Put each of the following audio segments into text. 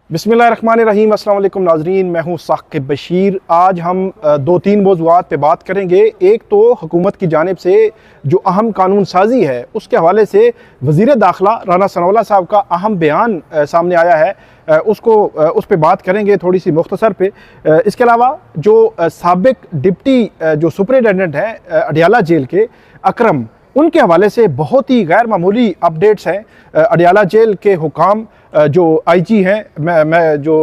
बिस्मिल्लाहिर्रहमानिर्रहीम। अस्सलाम वालेकुम नाज़रीन, मैं हूँ साकिब बशीर। आज हम दो तीन मौज़ूआत पे बात करेंगे। एक तो हुकूमत की जानिब से जो अहम कानून साजी है उसके हवाले से वज़ीर दाखिला राना सनाउल्लाह साहब का अहम बयान सामने आया है, उस पर बात करेंगे थोड़ी सी मुख्तसर पे। इसके अलावा जो साबिक डिप्टी जो सुपरिटेंडेंट हैं अडियाला जेल के अकरम, उनके हवाले से बहुत ही गैर मामूली अपडेट्स हैं। अडियाला जेल के हुकाम जो आईजी हैं मैं जो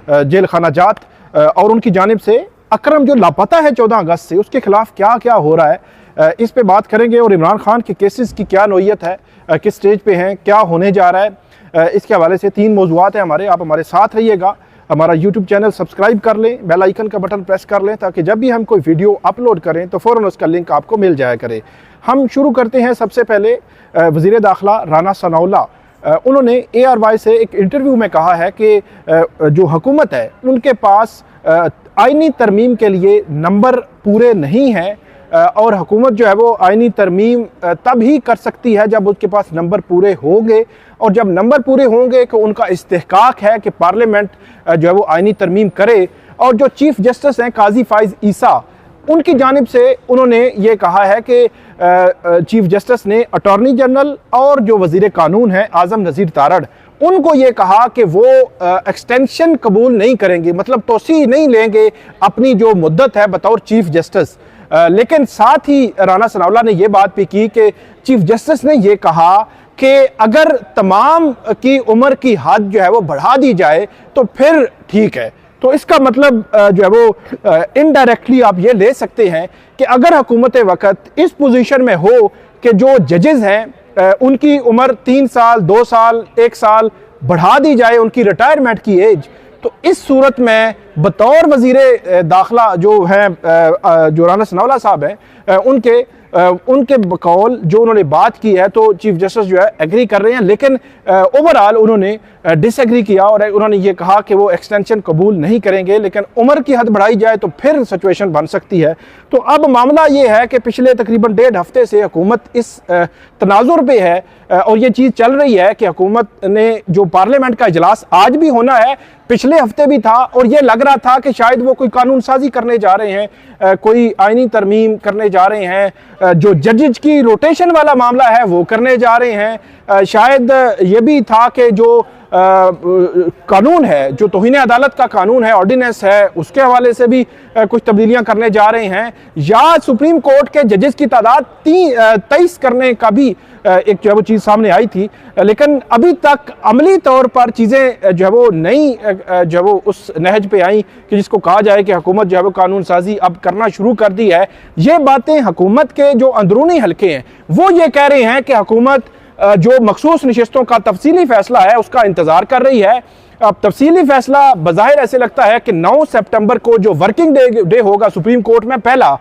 जेल खाना जात और उनकी जानिब से अकरम जो लापता है 14 अगस्त से, उसके खिलाफ क्या क्या हो रहा है इस पे बात करेंगे। और इमरान खान के केसेस की क्या नौयत है, किस स्टेज पे हैं, क्या होने जा रहा है, इसके हवाले से तीन मौज़ूआत हैं हमारे। आप हमारे साथ रहिएगा। हमारा यूट्यूब चैनल सब्सक्राइब कर लें, बेल आइकन का बटन प्रेस कर लें ताकि जब भी हम कोई वीडियो अपलोड करें तो फ़ौरन उसका लिंक आपको मिल जाया करे। हम शुरू करते हैं सबसे पहले वज़ीर दाखिला राना सनाउल्लाह। उन्होंने ARY से एक इंटरव्यू में कहा है कि जो हुकूमत है उनके पास आइनी तरमीम के लिए नंबर पूरे नहीं हैं और हुकूमत जो है वो आइनी तरमीम तब ही कर सकती है जब उसके पास नंबर पूरे होंगे, और जब नंबर पूरे होंगे तो उनका इस्तेहकाक है कि पार्लियामेंट जो है वो आइनी तरमीम करे। और जो चीफ जस्टिस हैं काजी फाइज ईसा, उनकी जानिब से उन्होंने ये कहा है कि चीफ जस्टिस ने अटॉर्नी जनरल और जो वज़ीर कानून हैं आज़म नज़ीर तारड़, उनको ये कहा कि वो एक्सटेंशन कबूल नहीं करेंगे, मतलब तोसी नहीं लेंगे अपनी जो मुद्दत है बतौर चीफ जस्टिस। लेकिन साथ ही राना सनाउल्लाह ने ये बात भी की कि चीफ जस्टिस ने ये कहा कि अगर तमाम की उम्र की हद जो है वो बढ़ा दी जाए तो फिर ठीक है। तो इसका मतलब जो है वो इनडायरेक्टली आप ये ले सकते हैं कि अगर हुकूमत वक़्त इस पोजीशन में हो कि जो जजेस हैं उनकी उम्र 3 साल 2 साल 1 साल बढ़ा दी जाए उनकी रिटायरमेंट की एज, तो इस सूरत में बतौर वज़ीर दाखिला जो हैं जो राना सनाउल्लाह साहब हैं उनके बकौल जो उन्होंने बात की है तो चीफ जस्टिस जो है एग्री कर रहे हैं, लेकिन ओवरऑल उन्होंने डिसएग्री किया और उन्होंने ये कहा कि वो एक्सटेंशन कबूल नहीं करेंगे, लेकिन उम्र की हद बढ़ाई जाए तो फिर सिचुएशन बन सकती है। तो अब मामला ये है कि पिछले तकरीबन 1.5 हफ्ते से हुकूमत इस तनाजुर पे है और ये चीज़ चल रही है कि हुकूमत ने जो पार्लियामेंट का इजलास आज भी होना है, पिछले हफ्ते भी था और ये लग रहा था कि शायद वो कोई कानून साजी करने जा रहे हैं, कोई आइनी तरमीम करने जा रहे हैं, जो जजेज की रोटेशन वाला मामला है वो करने जा रहे हैं। शायद ये भी था कि जो कानून है, जो तौहीन अदालत का कानून है, ऑर्डिनेंस है, उसके हवाले से भी कुछ तब्दीलियां करने जा रहे हैं, या सुप्रीम कोर्ट के जजेस की तादाद 23 करने का भी एक जो है वो चीज़ सामने आई थी। लेकिन अभी तक अमली तौर पर चीज़ें जो है वो नई जो है वो उस नहज पे आई कि जिसको कहा जाए कि हुकूमत जो है वो कानून साजी अब करना शुरू कर दी है। ये बातें हुकूमत के जो अंदरूनी हल्के हैं वो ये कह रहे हैं कि हुकूमत जो मखसूस नशिस्तों का तफसीली फैसला है उसका इंतज़ार कर रही है। अब तफसीली फैसला बज़ाहिर ऐसे लगता है कि 9 सितंबर को जो वर्किंग डे होगा सुप्रीम कोर्ट में पहला,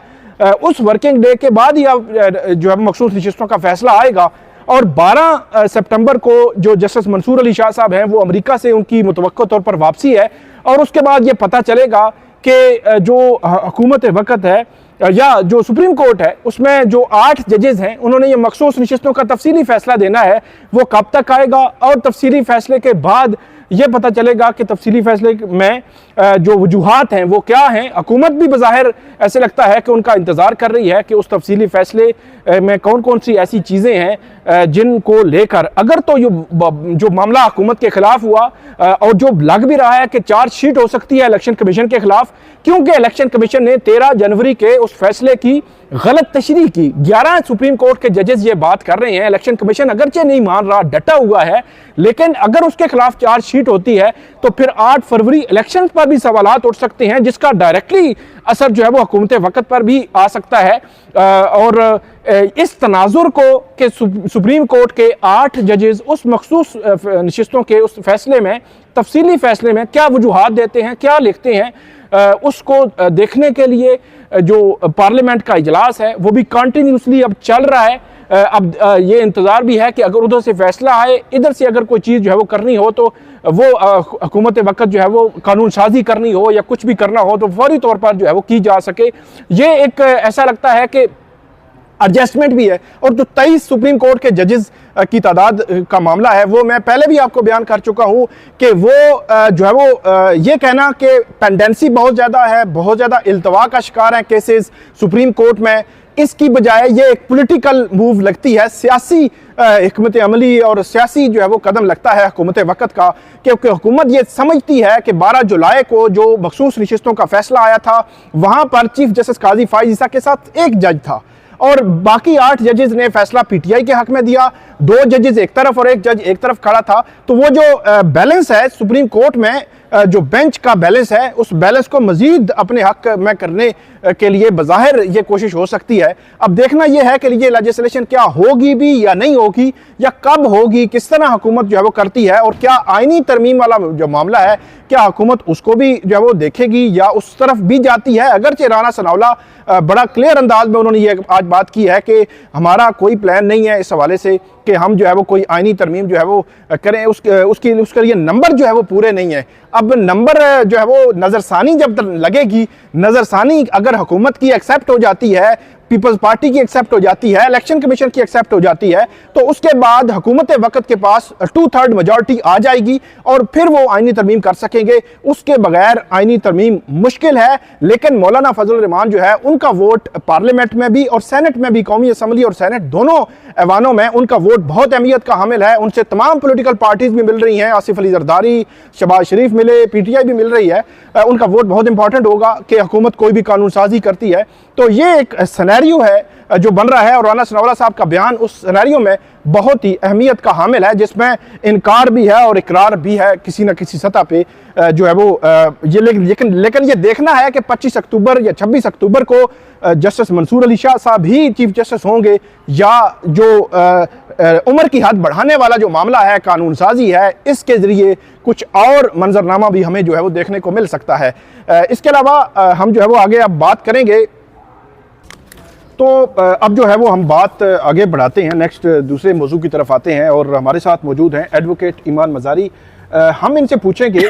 उस वर्किंग डे के बाद ही अब जो है मखसूस नशिस्तों का फैसला आएगा। और 12 सितंबर को जो जस्टिस मंसूर अली शाह साहब हैं वो अमेरिका से उनकी मुतवक्को तौर पर वापसी है और उसके बाद ये पता चलेगा कि जो हुकूमत वक़्त है या जो सुप्रीम कोर्ट है उसमें जो 8 जजेस हैं उन्होंने ये मखसूस नशिस्तों का तफसीली फैसला देना है, वो कब तक आएगा और तफसीली फैसले के बाद ये पता चलेगा कि तफसीली फैसले में जो वजूहात हैं वो क्या हैं। हुकूमत भी बज़ाहिर ऐसे लगता है कि उनका इंतज़ार कर रही है कि उस तफसीली फैसले में कौन कौन सी ऐसी चीज़ें हैं जिनको लेकर अगर तो जो मामला हुकूमत के खिलाफ हुआ और जो लग भी रहा है कि चार्जशीट हो सकती है इलेक्शन कमीशन के खिलाफ, क्योंकि इलेक्शन कमीशन ने 13 जनवरी के उस फैसले की गलत तशरीह की। 11 सुप्रीम कोर्ट के जजेस ये बात कर रहे हैं, इलेक्शन कमीशन अगरचे नहीं मान रहा, डटा हुआ है, लेकिन अगर उसके खिलाफ चार्जशीट होती है तो फिर 8 फरवरी इलेक्शन पर भी सवालात उठ सकते हैं, जिसका डायरेक्टली असर जो है वो हुकूमत वक़्त पर भी आ सकता है। और इस तनाजुर को कि सुप्रीम कोर्ट के 8 जजेस उस मखसूस नशिस्तों के उस फैसले में तफसीली फैसले में क्या वजूहात देते हैं, क्या लिखते हैं, उसको देखने के लिए जो पार्लियामेंट का इजलास है वो भी कंटिन्यूसली अब चल रहा है। अब ये इंतज़ार भी है कि अगर उधर से फैसला आए, इधर से अगर कोई चीज़ जो है वो करनी हो तो वो हुकूमत वक़्त जो है वो कानून साजी करनी हो या कुछ भी करना हो तो फौरी तौर पर जो है वो की जा सके। ये एक ऐसा लगता है कि एडजस्टमेंट भी है। और जो 23 सुप्रीम कोर्ट के जजेस की तादाद का मामला है, वो मैं पहले भी आपको बयान कर चुका हूं कि वो जो है वो ये कहना कि पेंडेंसी बहुत ज़्यादा है, बहुत ज़्यादा इल्तवा का शिकार हैं केसेस सुप्रीम कोर्ट में, इसकी बजाय ये एक पॉलिटिकल मूव लगती है, सियासी हिकमत अमली और सियासी जो है वो कदम लगता है हुकूमत वक़्त का, क्योंकि हुकूमत ये समझती है कि 12 जुलाई को जो मखसूस नशिस्तों का फैसला आया था, वहाँ पर चीफ जस्टिस काजी फाइज ईसा के साथ एक जज था और बाकी 8 जजेस ने फैसला पीटीआई के हक में दिया, 2 जजेस एक तरफ और एक जज एक तरफ खड़ा था। तो वो जो बैलेंस है सुप्रीम कोर्ट में, जो बेंच का बैलेंस है, उस बैलेंस को मजीद अपने हक में करने के लिए बज़ाहिर ये कोशिश हो सकती है। अब देखना यह है कि ये लेजिस्लेशन क्या होगी भी या नहीं होगी, या कब होगी, किस तरह हुकूमत जो है वो करती है, और क्या आईनी तरमीम वाला जो मामला है क्या हुकूमत उसको भी जो है वो देखेगी या उस तरफ भी जाती है। अगरचे राना सनाउल्लाह बड़ा क्लियर अंदाज में उन्होंने ये आज बात की है कि हमारा कोई प्लान नहीं है इस हवाले से कि हम जो है वो कोई आईनी तरमीम जो है वो करें, उसके लिए नंबर जो है वो पूरे नहीं है। अब नंबर जो है वो नज़रसानी जब लगेगी, नज़रसानी अगर हुकूमत की एक्सेप्ट हो जाती है, पीपल्स पार्टी की एक्सेप्ट हो जाती है, इलेक्शन कमीशन की एक्सेप्ट हो जाती है, तो उसके बाद हुकूमत वक़्त के पास 2/3 मेजॉरिटी आ जाएगी और फिर वो आईनी तरमीम कर सकेंगे। उसके बगैर आईनी तरमीम मुश्किल है। लेकिन मौलाना फजल रहमान जो है उनका वोट पार्लियामेंट में भी और सेनेट में भी, कौमी असम्बली और सेनेट दोनों ऐवानों में उनका वोट बहुत अहमियत का हामिल है। उनसे तमाम पोलिटिकल पार्टीज भी मिल रही हैं, आसिफ अली जरदारी, शहबाज शरीफ मिले, पीटीआई भी मिल रही है। उनका वोट बहुत इंपॉर्टेंट होगा कि हुकूमत कोई भी कानून साजी करती है। तो ये एक सिनेरियो है जो बन रहा है और राना सनाउल्लाह साहब का बयान उस सिनेरियो में बहुत ही अहमियत का हामिल है, जिसमें इनकार भी है और इकरार भी है किसी न किसी सतह पे जो है वो ये। लेकिन ये देखना है कि 25 अक्टूबर या 26 अक्टूबर को जस्टिस मंसूर अली शाह साहब ही चीफ जस्टिस होंगे, या जो उम्र की हद बढ़ाने वाला जो मामला है, कानून साजी है, इसके ज़रिए कुछ और मंजरनामा भी हमें जो है वो देखने को मिल सकता है। इसके अलावा हम जो है वो आगे अब बात करेंगे। तो अब जो है वो हम बात आगे बढ़ाते हैं, नेक्स्ट दूसरे मौजू की तरफ आते हैं और हमारे साथ मौजूद हैं एडवोकेट ईमान मज़ारी। हम इनसे पूछेंगे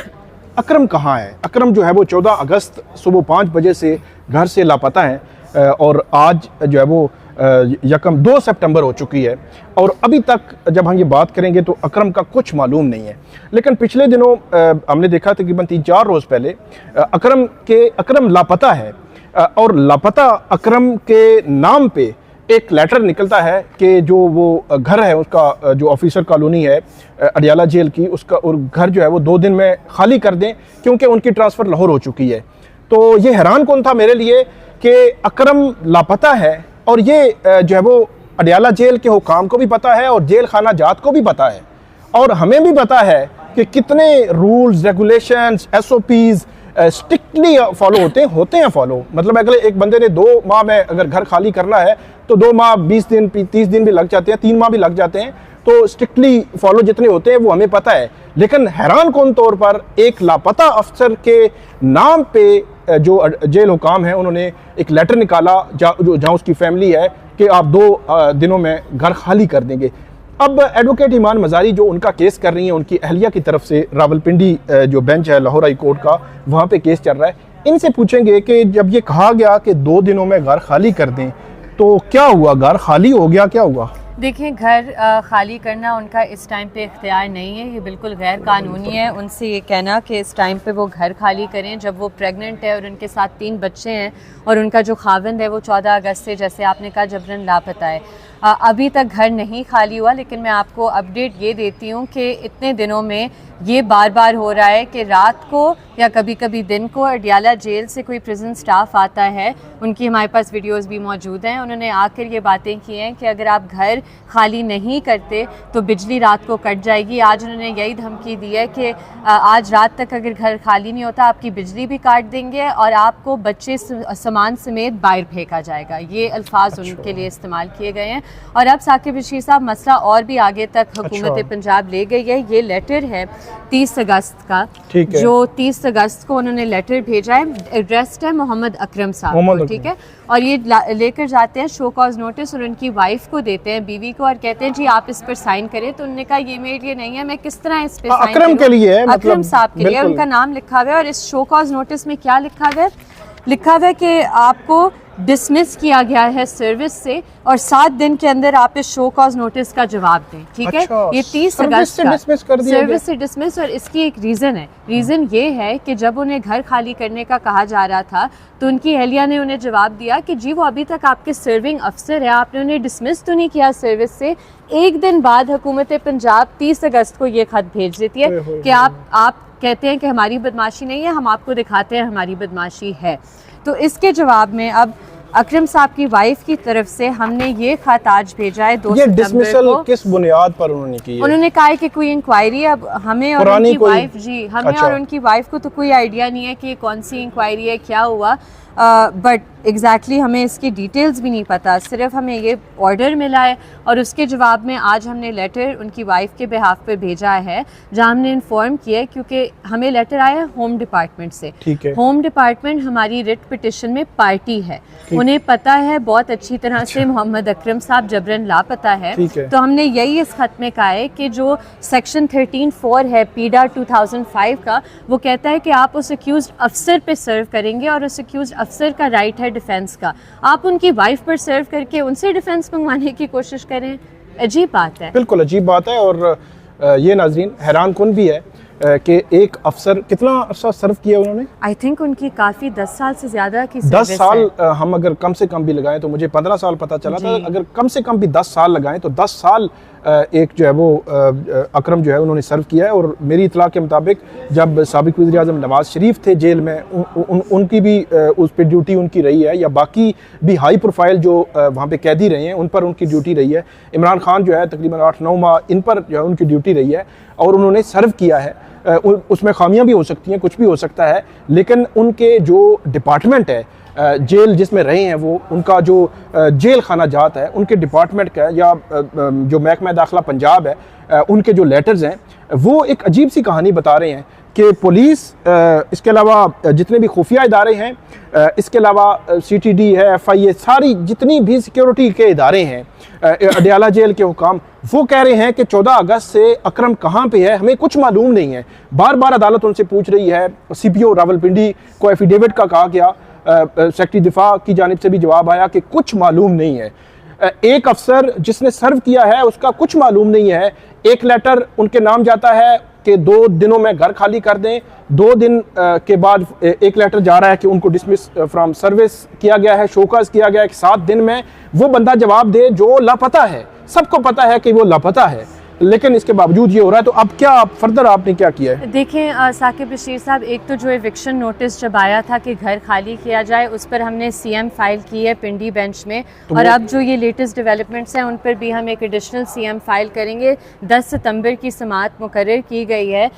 अकरम कहाँ है। अकरम जो है वो 14 अगस्त सुबह 5 बजे से घर से लापता है और आज जो है वो 2 सितंबर हो चुकी है और अभी तक जब हम ये बात करेंगे तो अकरम का कुछ मालूम नहीं है। लेकिन पिछले दिनों हमने देखा तकरीबन 3-4 रोज़ पहले अकरम लापता है और लापता अकरम के नाम पे एक लेटर निकलता है कि जो वो घर है उसका, जो ऑफिसर कॉलोनी है अडियाला जेल की, उसका और घर जो है वो 2 दिन में खाली कर दें क्योंकि उनकी ट्रांसफ़र लाहौर हो चुकी है। तो ये हैरान कौन था मेरे लिए कि अकरम लापता है और ये जो है वो अडियाला जेल के हुकाम को भी पता है और जेल खाना जात को भी पता है और हमें भी पता है कि कितने rules, regulations, SOPs strictly follow होते हैं फॉलो। मतलब अगर एक बंदे ने 2 माह में अगर घर खाली करना है तो 2 माह 20 दिन 30 दिन भी लग जाते हैं, 3 माह भी लग जाते हैं। तो स्ट्रिक्टली फॉलो जितने होते हैं वो हमें पता है। लेकिन हैरान कौन तौर पर एक लापता अफसर के नाम पे जो जेल हुकाम है उन्होंने एक लेटर निकाला जहाँ उसकी फैमिली है कि आप 2 दिनों में घर खाली कर देंगे। अब एडवोकेट ईमान मज़ारी जो उनका केस कर रही हैं, उनकी अहलिया की तरफ से रावलपिंडी जो बेंच है लाहौर हाई कोर्ट का, वहाँ पे केस चल रहा है। इनसे पूछेंगे कि जब ये कहा गया कि 2 दिनों में घर खाली कर दें तो क्या हुआ, घर खाली हो गया, क्या हुआ? देखिए, घर खाली करना उनका इस टाइम पे इख्तियार नहीं है, ये बिल्कुल गैर कानूनी है। उनसे ये कहना कि इस टाइम पे वो घर खाली करें जब वो प्रेग्नेंट है और उनके साथ 3 बच्चे हैं और उनका जो खाविंद है वो 14 अगस्त से, जैसे आपने कहा, जबरन लापता है। अभी तक घर नहीं खाली हुआ। लेकिन मैं आपको अपडेट ये देती हूँ कि इतने दिनों में ये बार बार हो रहा है कि रात को या कभी कभी दिन को अडियाला जेल से कोई प्रिजन स्टाफ आता है, उनकी हमारे पास वीडियोस भी मौजूद हैं। उन्होंने आकर ये बातें की हैं कि अगर आप घर खाली नहीं करते तो बिजली रात को कट जाएगी। आज उन्होंने यही धमकी दी है कि आज रात तक अगर घर खाली नहीं होता आपकी बिजली भी काट देंगे और आपको बच्चे सामान समेत बाहर फेंका जाएगा। ये अल्फाज उनके लिए इस्तेमाल किए गए हैं। और अब साकिब बशीर साहब, मसला और भी आगे तक हुकूमत पंजाब ले गई है। ये लेटर है 30 अगस्त का, जो 30 अगस्त को उन्होंने लेटर भेजा है, एड्रेस्ड है मोहम्मद अकरम साहब को, ठीक है। और ये लेकर जाते हैं शो कॉज नोटिस और उनकी वाइफ को देते हैं, बीवी को, और कहते हैं जी आप इस पर साइन करें। तो उन्होंने कहा ये मेरे लिए नहीं है, मैं किस तरह इस पर साइन अकरम के लिए, अकरम साहब के लिए उनका नाम लिखा हुआ है। और इस शो कॉज नोटिस में क्या लिखा हुआ है? लिखा हुआ है कि आपको डिसमिस किया गया है सर्विस से और 7 दिन के अंदर आप इस शो कॉज नोटिस का जवाब दें, ठीक है। अच्छा, ये 30 अगस्त का सर्विस से डिसमिस। और इसकी एक रीज़न है, रीज़न ये है कि जब उन्हें घर खाली करने का कहा जा रहा था तो उनकी अहलिया ने उन्हें जवाब दिया कि जी वो अभी तक आपके सर्विंग अफसर है, आपने उन्हें डिसमिस तो नहीं किया सर्विस से। एक दिन बाद हुकूमत पंजाब 30 अगस्त को ये खत भेज देती है कि आप कहते हैं कि हमारी बदमाशी नहीं है, हम आपको दिखाते हैं हमारी बदमाशी है। तो इसके जवाब में अब अकरम साहब की वाइफ की तरफ से हमने ये खत आज भेजा है 2 सितंबर डिसमिसल को। किस बुनियाद पर उन्होंने की है? उन्होंने कहा है कि कोई इंक्वायरी, अब हमें और उनकी वाइफ, जी हमें अच्छा। और उनकी वाइफ को तो कोई आइडिया नहीं है कि कौन सी इंक्वायरी है, क्या हुआ, बट एग्जैक्टली हमें इसकी डिटेल्स भी नहीं पता। सिर्फ हमें ये ऑर्डर मिला है और उसके जवाब में आज हमने लेटर उनकी वाइफ के बिहाफ पे भेजा है, जहां हमने इन्फॉर्म किया है, क्योंकि हमें लेटर आया है होम डिपार्टमेंट से। ठीक है। होम डिपार्टमेंट हमारी रिट पिटिशन में पार्टी है, उन्हें पता है बहुत अच्छी तरह से मोहम्मद अकरम साहब जबरन लापता है। तो हमने यही इस खत में कहा है कि जो सेक्शन 13(4) है पीडा 2005 का, वो कहता है कि आप उस अक्यूज्ड अफसर पे सर्व करेंगे और उस अक्यूज्ड अफसर का राइट है डिफेंस का। आप उनकी वाइफ पर सर्व करके उनसे डिफेंस मंगवाने की कोशिश करें, अजीब बात है। बिल्कुल अजीब बात है। और ये नाजरीन हैरान कुन भी है कि एक अफसर कितना अरसा सर्व किया उन्होंने? आई थिंक उनकी काफ़ी 10 साल से ज़्यादा की 10 साल हम अगर कम से कम भी लगाएं तो मुझे 15 साल पता चला था, अगर कम से कम भी 10 साल लगाएं तो 10 साल एक जो है वो अकरम जो है उन्होंने सर्व किया है। और मेरी इतला के मुताबिक जब साबिक वज़ीर आज़म नवाज शरीफ थे जेल में, उनकी भी उस पर ड्यूटी उनकी रही है, या बाकी भी हाई प्रोफाइल जो वहाँ पे कैदी रहे हैं उन पर उनकी ड्यूटी रही है। इमरान खान जो है तकरीबन 8-9 माह इन पर जो है उनकी ड्यूटी रही है और उन्होंने सर्व किया है। उसमें खामियां भी हो सकती हैं, कुछ भी हो सकता है, लेकिन उनके जो डिपार्टमेंट है जेल जिसमें रहे हैं वो, उनका जो जेल खाना जात है उनके डिपार्टमेंट का, या जो महकमा दाखिला पंजाब है उनके जो लेटर्स हैं वो एक अजीब सी कहानी बता रहे हैं कि पुलिस, इसके अलावा जितने भी खुफिया इदारे हैं, इसके अलावा CTD है, FIA, सारी जितनी भी सिक्योरिटी के इदारे हैं, अडयाला जेल के हुकाम, वो कह रहे हैं कि 14 अगस्त से अकरम कहाँ पे है हमें कुछ मालूम नहीं है। बार बार अदालत उनसे पूछ रही है। CPO रावलपिंडी को एफिडेविट का कहा गया, सेक्रेटरी दिफा की जानिब से भी जवाब आया कि कुछ मालूम नहीं है। एक अफसर जिसने सर्व किया है उसका कुछ मालूम नहीं है। एक लेटर उनके नाम जाता है कि 2 दिनों में घर खाली कर दें, 2 दिन के बाद एक लेटर जा रहा है कि उनको डिसमिस फ्रॉम सर्विस किया गया है, शोकॉज किया गया है कि 7 दिन में वो बंदा जवाब दे जो लापता है। सबको पता है कि वो लापता है, लेकिन इसके बावजूद ये हो रहा है। तो अब क्या फर्दर आपने क्या किया है? देखें साकिब बशीर साहब, एक तो जो एविक्शन नोटिस जब आया था कि घर खाली किया जाए, उस पर हमने CM फाइल की है पिंडी बेंच में, और अब जो ये लेटेस्ट डेवलपमेंट्स हैं उन पर भी हम एक एडिशनल CM फाइल करेंगे। 10 सितंबर की समाअत मुकर्रर की गई है,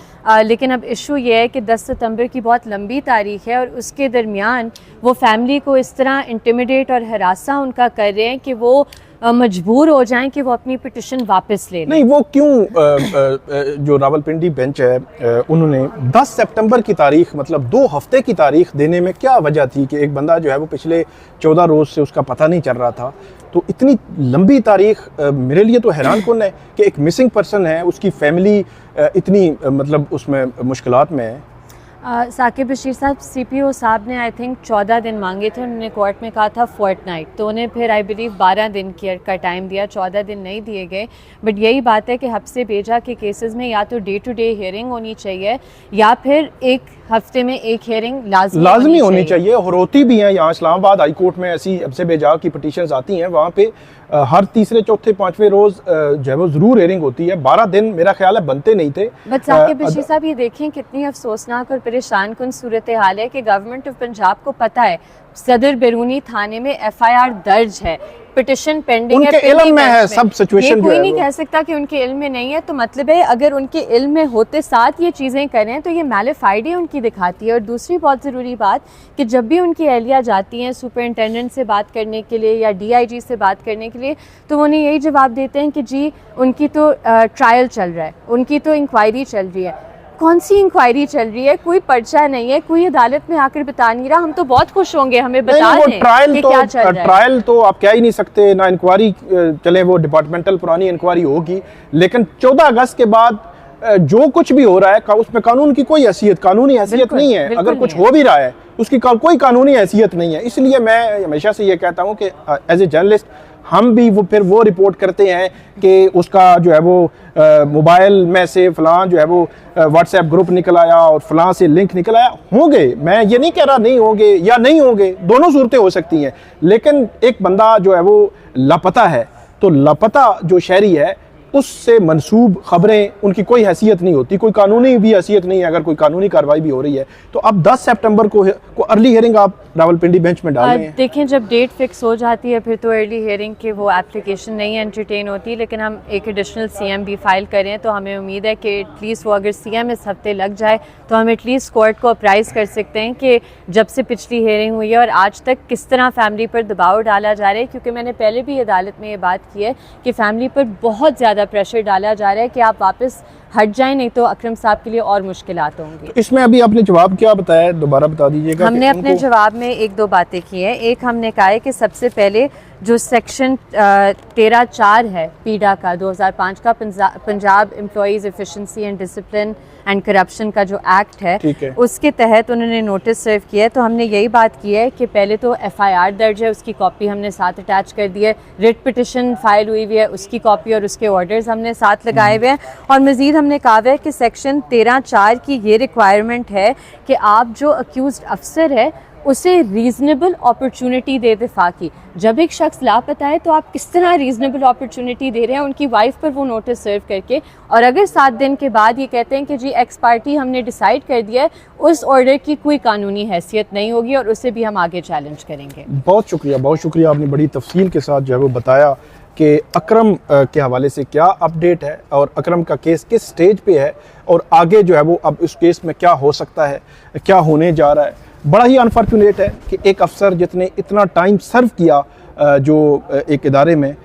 लेकिन अब इशू ये है कि 10 सितंबर की बहुत लंबी तारीख है और उसके दरमियान वो फैमिली को इस तरह इंटिमिडेट और हरासा उनका कर रहे हैं कि वो मजबूर हो जाएं कि वो अपनी पिटिशन वापस ले लें। नहीं, वो क्यों जो रावलपिंडी बेंच है उन्होंने 10 सितंबर की तारीख, मतलब 2 हफ्ते की तारीख देने में क्या वजह थी कि एक बंदा जो है वो पिछले 14 रोज से उसका पता नहीं चल रहा था? तो इतनी लंबी तारीख मेरे लिए तो हैरान कुन है कि एक मिसिंग पर्सन है, उसकी फैमिली इतनी मतलब उसमें मुश्किलात में है। साकिब बशीर साहब, CPO साहब ने आई थिंक 14 दिन मांगे थे, उन्होंने कोर्ट में कहा था फोर्टनाइट, तो उन्हें फिर आई बिलीव 12 दिन का टाइम दिया, 14 दिन नहीं दिए गए। बट यही बात है कि हफ्ते भेजा के केसेस में या तो डे टू डे हियरिंग होनी चाहिए या फिर एक हफ्ते में एक हियरिंग लाजमी होनी चाहिए। और होती भी हैं, यहाँ इस्लामाबाद हाई कोर्ट में ऐसी हफ्ते बेजा की पटिशन्स आती हैं, वहाँ पे हर तीसरे चौथे पांचवें रोज जो है वो जरूर हियरिंग होती है। 12 दिन मेरा ख्याल है बनते नहीं थे। बट साकिब बशीर साहब, ये देखें कितनी अफसोसनाक और परेशान कुन सूरत हाल है कि गवर्नमेंट ऑफ पंजाब को पता है सदर बैरूनी थाने में FIR दर्ज है, पिटिशन पेंडिंग है, उनके इल्म में है सब सिचुएशन। कोई नहीं कह सकता कि उनके इल्म में नहीं है, तो मतलब है अगर उनके इल्म में होते साथ ये चीज़ें करें तो ये मैलिफाइड ही उनकी दिखाती है। और दूसरी बहुत ज़रूरी बात कि जब भी उनकी अहलिया जाती हैं सुपरिटेंडेंट से बात करने के लिए या DIG से बात करने के लिए, तो वो उन्हें यही जवाब देते हैं कि जी उनकी तो ट्रायल चल रहा है, उनकी तो इंक्वायरी चल रही है। कौन सी इंक्वायरी चल रही है? कोई पर्चा नहीं है, कोई अदालत में आकर बता नहीं रहा। हम तो बहुत खुश होंगे हमें बता दें कि क्या चल रहा है। ट्रायल तो आप क्या ही नहीं सकते, ना इंक्वायरी चले, वो डिपार्टमेंटल पुरानी इंक्वायरी होगी, लेकिन 14 अगस्त के बाद जो कुछ भी हो रहा है उसमें कानून की कोई हैसियत, कानूनी हैसियत नहीं है। अगर कुछ हो भी रहा है उसकी कोई कानूनी हैसियत नहीं है। इसलिए मैं हमेशा से ये कहता हूँ कि एज ए जर्नलिस्ट हम भी फिर वो रिपोर्ट करते हैं कि उसका जो है वो मोबाइल में से फ़लाँ जो है वो व्हाट्सएप ग्रुप निकल आया और फ़लाँ से लिंक निकल आया। होंगे, मैं ये नहीं कह रहा नहीं होंगे या नहीं होंगे, दोनों सूरतें हो सकती हैं, लेकिन एक बंदा जो है वो लापता है, तो लापता जो शहरी है उससे मंसूब खबरें, उनकी कोई हैसियत नहीं होती, कोई कानूनी भी हैसियत नहीं है। अगर कोई कानूनी कार्रवाई भी हो रही है तो अब 10 सितंबर को अर्ली हियरिंग आप रावलपिंडी बेंच में डाल रहे हैं। देखें, जब डेट फिक्स हो जाती है फिर तो अर्ली हियरिंग की वो एप्लीकेशन नहीं एंटरटेन होती, लेकिन हम एक एडिशनल सीएम भी फाइल करें तो हमें उम्मीद है कि एटलीस्ट वो अगर सीएम इस हफ्ते लग जाए तो हम एटलीस्ट कोर्ट को अप्राइज़ कर सकते हैं कि जब से पिछली हियरिंग हुई है और आज तक किस तरह फैमिली पर दबाव डाला जा रहा है। क्योंकि मैंने पहले भी अदालत में ये बात की है कि फैमिली पर बहुत ज़्यादा प्रेशर डाला जा रहा है कि आप वापस हट जाएं, नहीं तो अकरम साहब के लिए और मुश्किलात होंगी। तो इसमें अभी आपने जवाब क्या बताया, दोबारा बता दीजिएगा। हमने अपने जवाब में एक दो बातें की हैं। एक, हमने कहा है कि सबसे पहले जो सेक्शन 13(4) है पीडा का 2005 का, Punjab employees efficiency and discipline and corruption का जो एक्ट है, उसके तहत उन्होंने नोटिस सर्व किया है। तो हमने यही बात की है कि पहले तो FIR दर्ज है, उसकी कॉपी हमने साथ अटैच कर दी है, रिट पिटिशन फाइल हुई हुई है, उसकी कॉपी और उसके ऑर्डर्स हमने साथ लगाए हुए हैं। और मज़ीद हमने कहा है कि सेक्शन 13(4) की ये रिक्वायरमेंट है कि आप जो अक्यूज़्ड अफसर है उसे रीज़नेबल अपॉर्चुनिटी दे दिफा की। जब एक शख्स लापता है तो आप किस तरह रीज़नेबल अपॉर्चुनिटी दे रहे हैं उनकी वाइफ पर वो नोटिस सर्व करके, और अगर 7 दिन के बाद ये कहते हैं कि जी एक्स पार्टी हमने डिसाइड कर दिया है, उस ऑर्डर की कोई कानूनी हैसियत नहीं होगी और उसे भी हम आगे चैलेंज करेंगे। बहुत शुक्रिया, आपने बड़ी तफसील के साथ जो है वो बताया कि अकरम के हवाले से क्या अपडेट है और अकरम का केस किस स्टेज पे है और आगे जो है वो अब उस केस में क्या हो सकता है, क्या होने जा रहा है। बड़ा ही अनफॉर्चुनेट है कि एक अफसर जिसने इतना टाइम सर्व किया जो एक इदारे में,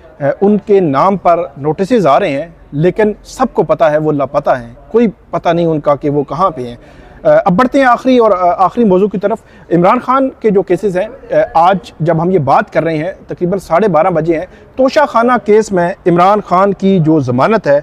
उनके नाम पर नोटिसेज आ रहे हैं, लेकिन सबको पता है वो लापता हैं, कोई पता नहीं उनका कि वो कहाँ पे हैं। अब बढ़ते हैं आखिरी मौजू की तरफ। इमरान खान के जो केसेस हैं, आज जब हम ये बात कर रहे हैं तकरीबन 12:30 बजे हैं, तोशा खाना केस में इमरान खान की जो ज़मानत है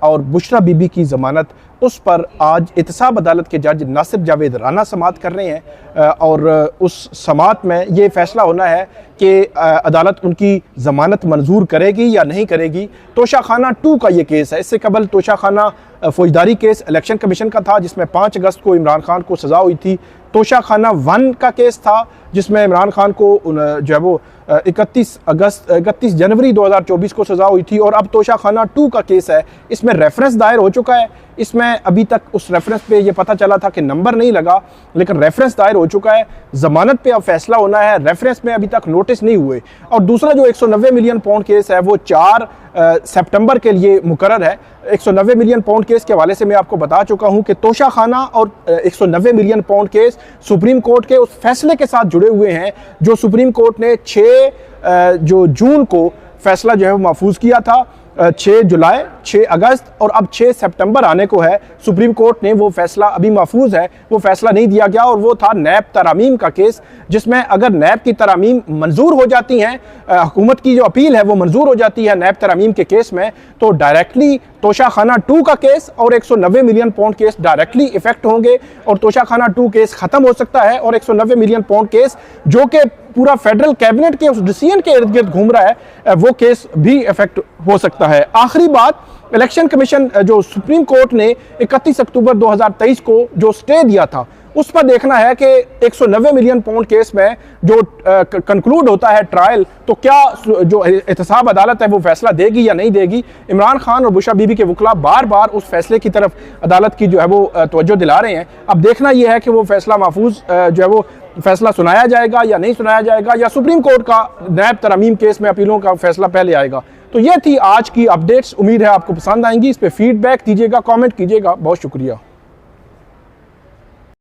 और बुशरा बीबी की ज़मानत, उस पर आज एहतसाब अदालत के जज नासिर जावेद राना समाअत कर रहे हैं और उस समाअत में ये फैसला होना है कि अदालत उनकी ज़मानत मंजूर करेगी या नहीं करेगी। तोशा खाना 2 का ये केस है। इससे कबल तोशा खाना फौजदारी केस इलेक्शन कमीशन का था जिसमें 5 अगस्त को इमरान खान को सज़ा हुई थी। तोशा खाना 1 का केस था जिसमें इमरान खान को जो है वो 31 जनवरी 2024 को सज़ा हुई थी। और अब तोशा खाना 2 का केस है, इसमें रेफरेंस दायर हो चुका है। इसमें अभी तक उस रेफरेंस पे ये पता चला था कि नंबर नहीं लगा, लेकिन रेफरेंस दायर हो चुका है। ज़मानत पे अब फैसला होना है, रेफरेंस में अभी तक नोटिस नहीं हुए। और दूसरा जो 190 मिलियन पाउंड केस है वो 4 सितंबर के लिए मुकर्रर है। 190 मिलियन पाउंड केस के हवाले से मैं आपको बता चुका हूं कि तोशा खाना और 190 million pound case supreme court के उस फैसले के साथ जुड़े हुए हैं जो सुप्रीम कोर्ट ने 6 जून को फैसला जो है वो महफूज किया था। 6 जुलाई, 6 अगस्त और अब 6 सितंबर आने को है। सुप्रीम कोर्ट ने वो फैसला अभी महफूज है, वो फैसला नहीं दिया गया, और वो था नैब तरामीम का केस, जिसमें अगर नैब की तरामीम मंजूर हो जाती हैं, हुकूमत की जो अपील है वो मंजूर हो जाती है नैब तरामीम के केस में, तो डायरेक्टली तोशा खाना 2 का केस और 190 million pound case directly effect होंगे और तोशा खाना 2 केस खत्म हो सकता है और 190 मिलियन पाउंड केस जो कि पूरा फेडरल कैबिनेट के उस डिसीजन के इर्द गिर्द घूम रहा है, वो केस भी इफेक्ट हो सकता है। आखिरी बात, इलेक्शन कमीशन जो सुप्रीम कोर्ट ने 31 अक्टूबर 2023 को जो स्टे दिया था, उस पर देखना है कि 190 मिलियन पाउंड केस में जो कंक्लूड होता है ट्रायल, तो क्या जो एहतसाब अदालत है वो फैसला देगी या नहीं देगी। इमरान खान और बुशरा बीबी के वकला बार बार उस फैसले की तरफ अदालत की जो है वो तवज्जो दिला रहे हैं। अब देखना यह है कि वो फैसला महफूज जो है वो फैसला सुनाया जाएगा या नहीं सुनाया जाएगा, या सुप्रीम कोर्ट का नैब तरामीम केस में अपीलों का फैसला पहले आएगा। तो ये थी आज की अपडेट्स। उम्मीद है आपको पसंद आएंगी। इस पर फीडबैक दीजिएगा, कमेंट कीजिएगा। बहुत शुक्रिया।